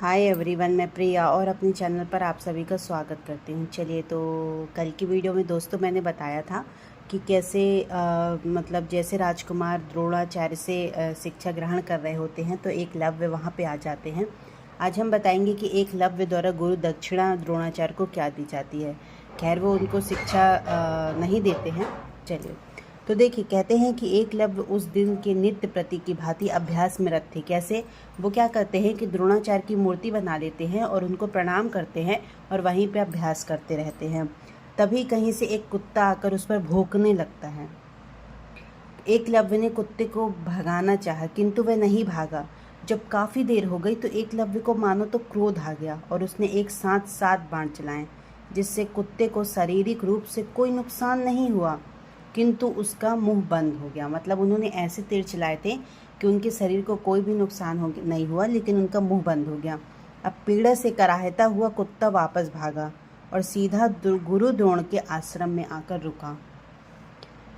Hi everyone, मैं प्रिया और अपने चैनल पर आप सभी का स्वागत करती हूँ। चलिए, तो कल की वीडियो में दोस्तों मैंने बताया था कि कैसे मतलब जैसे राजकुमार द्रोणाचार्य से शिक्षा ग्रहण कर रहे होते हैं तो एकलव्य वहाँ पे आ जाते हैं। आज हम बताएंगे कि एकलव्य द्वारा गुरु दक्षिणा द्रोणाचार्य को क्या दी जाती है। खैर, वो उनको शिक्षा नहीं देते हैं। चलिए, तो देखिए, कहते हैं कि एकलव्य उस दिन के नित्य प्रति की भांति अभ्यास में रत थे। कैसे? वो क्या करते हैं कि द्रोणाचार्य की मूर्ति बना लेते हैं और उनको प्रणाम करते हैं और वहीं पे अभ्यास करते रहते हैं। तभी कहीं से एक कुत्ता आकर उस पर भौंकने लगता है। एकलव्य ने कुत्ते को भगाना चाहा, किंतु वह नहीं भागा। जब काफ़ी देर हो गई तो एकलव्य को मानो तो क्रोध आ गया और उसने एक साथ 7 बाण चलाए, जिससे कुत्ते को शारीरिक रूप से कोई नुकसान नहीं हुआ, किंतु उसका मुंह बंद हो गया। मतलब उन्होंने ऐसे तीर चलाए थे कि उनके शरीर को कोई भी नुकसान नहीं हुआ, लेकिन उनका मुंह बंद हो गया। अब पीड़ा से कराहता हुआ कुत्ता वापस भागा और सीधा गुरु द्रोण के आश्रम में आकर रुका।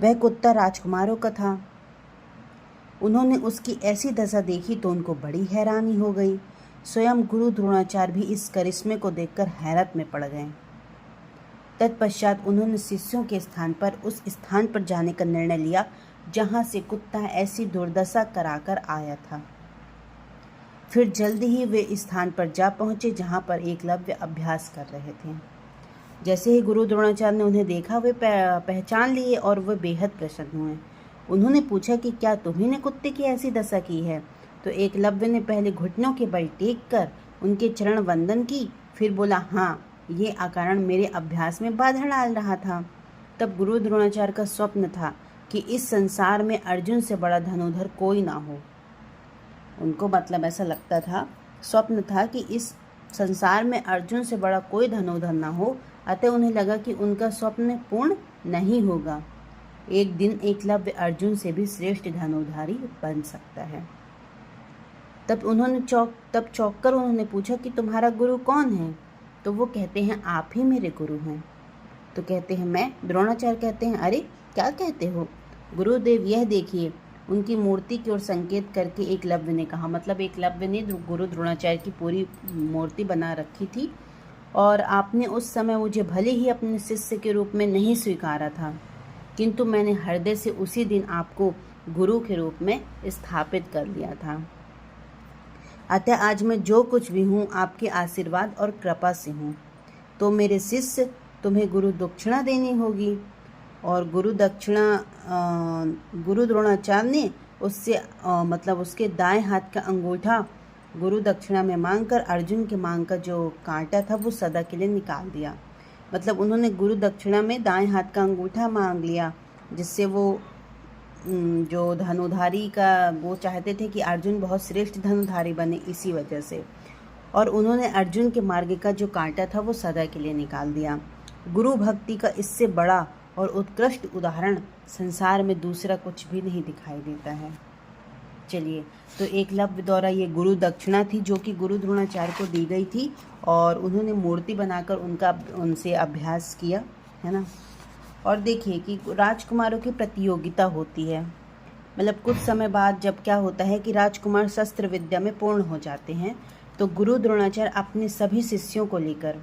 वह कुत्ता राजकुमारों का था। उन्होंने उसकी ऐसी दशा देखी तो उनको बड़ी हैरानी हो गई। स्वयं गुरु द्रोणाचार्य भी इस करिश्मे को देखकर हैरत में पड़ गए। तत्पश्चात उन्होंने शिष्यों के स्थान पर उस स्थान पर जाने का निर्णय लिया जहां से कुत्ता ऐसी दुर्दशा कराकर आया था। फिर जल्दी ही वे स्थान पर जा पहुंचे जहां पर एकलव्य अभ्यास कर रहे थे। जैसे ही गुरु द्रोणाचार्य ने उन्हें देखा, वे पहचान लिए और वे बेहद प्रसन्न हुए। उन्होंने पूछा कि क्या तुम्ही ने कुत्ते की ऐसी दशा की है? तो एकलव्य ने पहले घुटनों के बल टेक कर उनके चरण वंदन की, फिर बोला, हाँ, ये अकारण मेरे अभ्यास में बाधा डाल रहा था। तब गुरु द्रोणाचार्य का स्वप्न था कि इस संसार में अर्जुन से बड़ा धनुर्धर कोई ना हो। उनको मतलब ऐसा लगता था, स्वप्न था कि इस संसार में अर्जुन से बड़ा कोई धनुर्धर ना हो। अतः उन्हें लगा कि उनका स्वप्न पूर्ण नहीं होगा। एक दिन एकलव्य अर्जुन से भी श्रेष्ठ धनुर्धारी बन सकता है। तब चौंक कर उन्होंने पूछा कि तुम्हारा गुरु कौन है? तो वो कहते हैं, आप ही मेरे गुरु हैं। तो कहते हैं, मैं? द्रोणाचार्य कहते हैं, अरे क्या कहते हो गुरुदेव, यह देखिए। उनकी मूर्ति की ओर संकेत करके एकलव्य ने कहा। मतलब एकलव्य ने गुरु द्रोणाचार्य की पूरी मूर्ति बना रखी थी और आपने उस समय मुझे भले ही अपने शिष्य के रूप में नहीं स्वीकारा था, किंतु मैंने हृदय से उसी दिन आपको गुरु के रूप में स्थापित कर लिया था। अतः आज मैं जो कुछ भी हूँ आपके आशीर्वाद और कृपा से हूँ। तो मेरे शिष्य, तुम्हें गुरु दक्षिणा देनी होगी। और गुरु द्रोणाचार्य ने उससे मतलब उसके दाएं हाथ का अंगूठा गुरु दक्षिणा में मांगकर अर्जुन के मांग का जो कांटा था वो सदा के लिए निकाल दिया। मतलब उन्होंने गुरु दक्षिणा में दाएं हाथ का अंगूठा मांग लिया, जिससे वो जो धनुधारी का वो चाहते थे कि अर्जुन बहुत श्रेष्ठ धनुधारी बने, इसी वजह से। और उन्होंने अर्जुन के मार्ग का जो कांटा था वो सदा के लिए निकाल दिया। गुरु भक्ति का इससे बड़ा और उत्कृष्ट उदाहरण संसार में दूसरा कुछ भी नहीं दिखाई देता है। चलिए, तो एकलव्य द्वारा ये गुरु दक्षिणा थी जो कि गुरु द्रोणाचार्य को दी गई थी और उन्होंने मूर्ति बनाकर उनसे अभ्यास किया, है ना। और देखिए कि राजकुमारों की प्रतियोगिता होती है। मतलब कुछ समय बाद जब क्या होता है कि राजकुमार शस्त्र विद्या में पूर्ण हो जाते हैं, तो गुरु द्रोणाचार्य अपने सभी शिष्यों को लेकर,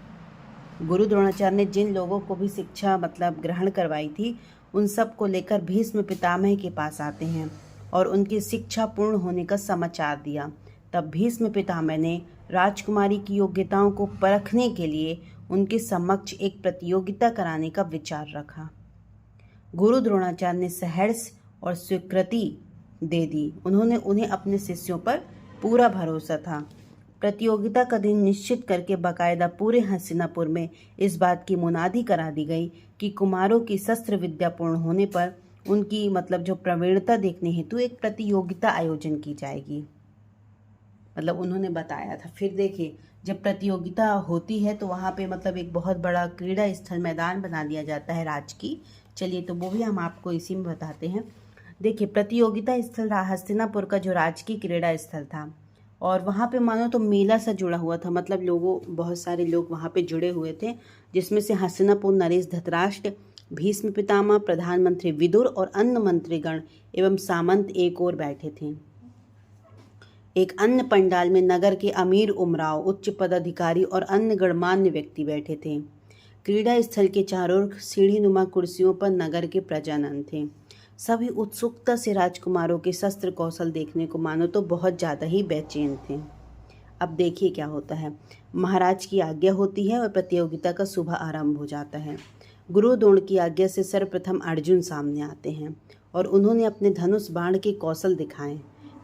गुरु द्रोणाचार्य ने जिन लोगों को भी शिक्षा मतलब ग्रहण करवाई थी, उन सब को लेकर भीष्म पितामह के पास आते हैं और उनकी शिक्षा पूर्ण होने का समाचार दिया। तब भीष्म पितामह ने राजकुमारी की योग्यताओं को परखने के लिए उनके समक्ष एक प्रतियोगिता कराने का विचार रखा। गुरु द्रोणाचार्य ने सहर्ष और स्वीकृति दे दी। उन्हें अपने शिष्यों पर पूरा भरोसा था। प्रतियोगिता का दिन निश्चित करके बाकायदा पूरे हस्तिनापुर में इस बात की मुनादी करा दी गई कि कुमारों की शस्त्र विद्या पूर्ण होने पर उनकी मतलब जो प्रवीणता देखने हेतु एक प्रतियोगिता आयोजन की जाएगी। मतलब उन्होंने बताया था। फिर देखिए, जब प्रतियोगिता होती है तो वहाँ पे मतलब एक बहुत बड़ा क्रीड़ा स्थल मैदान बना दिया जाता है राजकीय। चलिए, तो वो भी हम आपको इसी में बताते हैं। देखिए, प्रतियोगिता स्थल हस्तिनापुर का जो राजकीय क्रीड़ा स्थल था और वहाँ पे मानो तो मेला सा जुड़ा हुआ था। मतलब बहुत सारे लोग वहाँ पे जुड़े हुए थे, जिसमें से हस्तिनापुर नरेश धृतराष्ट्र, भीष्म पितामह, प्रधानमंत्री विदुर और अन्य मंत्रीगण एवं सामंत एक और बैठे थे। एक अन्य पंडाल में नगर के अमीर उमराव, उच्च पदाधिकारी और अन्य गणमान्य व्यक्ति बैठे थे। क्रीड़ा स्थल के चारों ओर सीढ़ीनुमा कुर्सियों पर नगर के प्रजाजन थे। सभी उत्सुकता से राजकुमारों के शस्त्र कौशल देखने को मानो तो बहुत ज़्यादा ही बेचैन थे। अब देखिए क्या होता है। महाराज की आज्ञा होती है और प्रतियोगिता का शुभ आरंभ हो जाता है। गुरु द्रोण की आज्ञा से सर्वप्रथम अर्जुन सामने आते हैं और उन्होंने अपने धनुष बाण के कौशल दिखाए।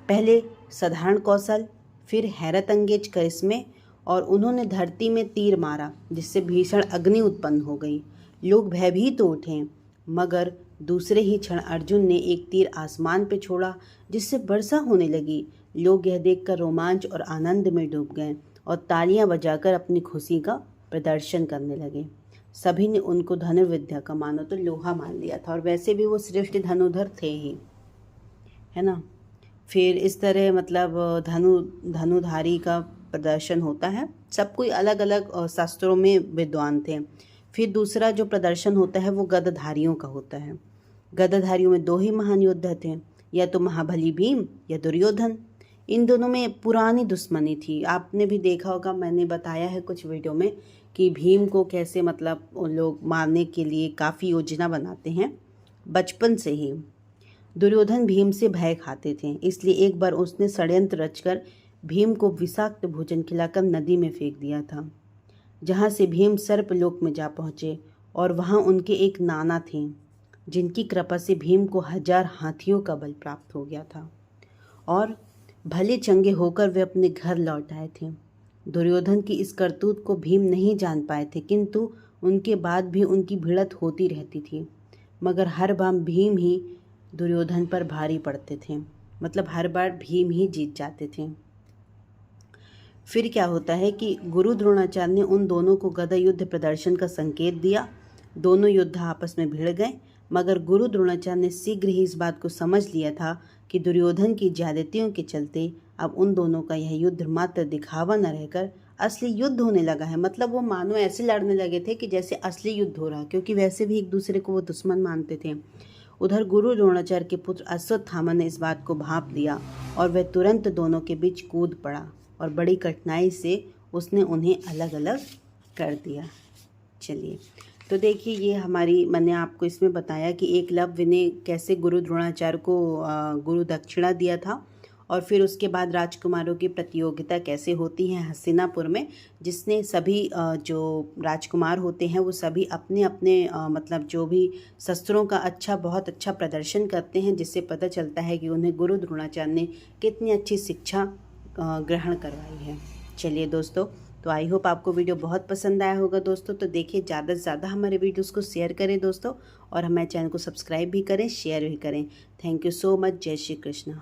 पहले साधारण कौशल, फिर हैरत अंगेज करिश्मे, और उन्होंने धरती में तीर मारा जिससे भीषण अग्नि उत्पन्न हो गई। लोग भयभीत तो उठे, मगर दूसरे ही क्षण अर्जुन ने एक तीर आसमान पे छोड़ा जिससे वर्षा होने लगी। लोग यह देखकर रोमांच और आनंद में डूब गए और तालियां बजाकर अपनी खुशी का प्रदर्शन करने लगे। सभी ने उनको धनुर्विद्या का मानो तो लोहा मान लिया था, और वैसे भी वो श्रेष्ठ धनुधर थे ही, है ना। फिर इस तरह मतलब धनुधारी का प्रदर्शन होता है। सब कोई अलग अलग शास्त्रों में विद्वान थे। फिर दूसरा जो प्रदर्शन होता है वो गदधारियों का होता है। गदधारियों में दो ही महान योद्धा थे, या तो महाबली भीम या दुर्योधन। इन दोनों में पुरानी दुश्मनी थी। आपने भी देखा होगा, मैंने बताया है कुछ वीडियो में कि भीम को कैसे मतलब लोग मारने के लिए काफ़ी योजना बनाते हैं बचपन से ही। दुर्योधन भीम से भय खाते थे, इसलिए एक बार उसने षड्यंत्र रचकर भीम को विषाक्त भोजन खिलाकर नदी में फेंक दिया था, जहाँ से भीम सर्पलोक में जा पहुँचे। और वहाँ उनके एक नाना थे जिनकी कृपा से भीम को 1000 हाथियों का बल प्राप्त हो गया था और भले चंगे होकर वे अपने घर लौट आए थे। दुर्योधन की इस करतूत को भीम नहीं जान पाए थे, किंतु उनके बाद भी उनकी भिड़त होती रहती थी, मगर हर बार भीम ही दुर्योधन पर भारी पड़ते थे। मतलब हर बार भीम ही जीत जाते थे। फिर क्या होता है कि गुरु द्रोणाचार्य ने उन दोनों को गदा युद्ध प्रदर्शन का संकेत दिया। दोनों योद्धा आपस में भिड़ गए, मगर गुरु द्रोणाचार्य ने शीघ्र ही इस बात को समझ लिया था कि दुर्योधन की ज्यादतियों के चलते अब उन दोनों का यह युद्ध मात्र दिखावा न रहकर असली युद्ध होने लगा है। मतलब वो मानो ऐसे लड़ने लगे थे कि जैसे असली युद्ध हो रहा, क्योंकि वैसे भी एक दूसरे को वो दुश्मन मानते थे। उधर गुरु द्रोणाचार्य के पुत्र अश्वत्थामा ने इस बात को भांप लिया और वह तुरंत दोनों के बीच कूद पड़ा और बड़ी कठिनाई से उसने उन्हें अलग अलग कर दिया। चलिए, तो देखिए ये मैंने आपको इसमें बताया कि एकलव्य ने कैसे गुरु द्रोणाचार्य को गुरु दक्षिणा दिया था, और फिर उसके बाद राजकुमारों की प्रतियोगिता कैसे होती है हस्तिनापुर में, जिसने सभी जो राजकुमार होते हैं वो सभी अपने अपने मतलब जो भी शस्त्रों का बहुत अच्छा प्रदर्शन करते हैं, जिससे पता चलता है कि उन्हें गुरु द्रोणाचार्य ने कितनी अच्छी शिक्षा ग्रहण करवाई है। चलिए दोस्तों, तो आई होप आपको वीडियो बहुत पसंद आया होगा दोस्तों। तो देखिए, ज़्यादा से ज़्यादा हमारे वीडियोस को शेयर करें दोस्तों, और हमारे चैनल को सब्सक्राइब भी करें, शेयर भी करें। Thank you so much. जय श्री कृष्ण।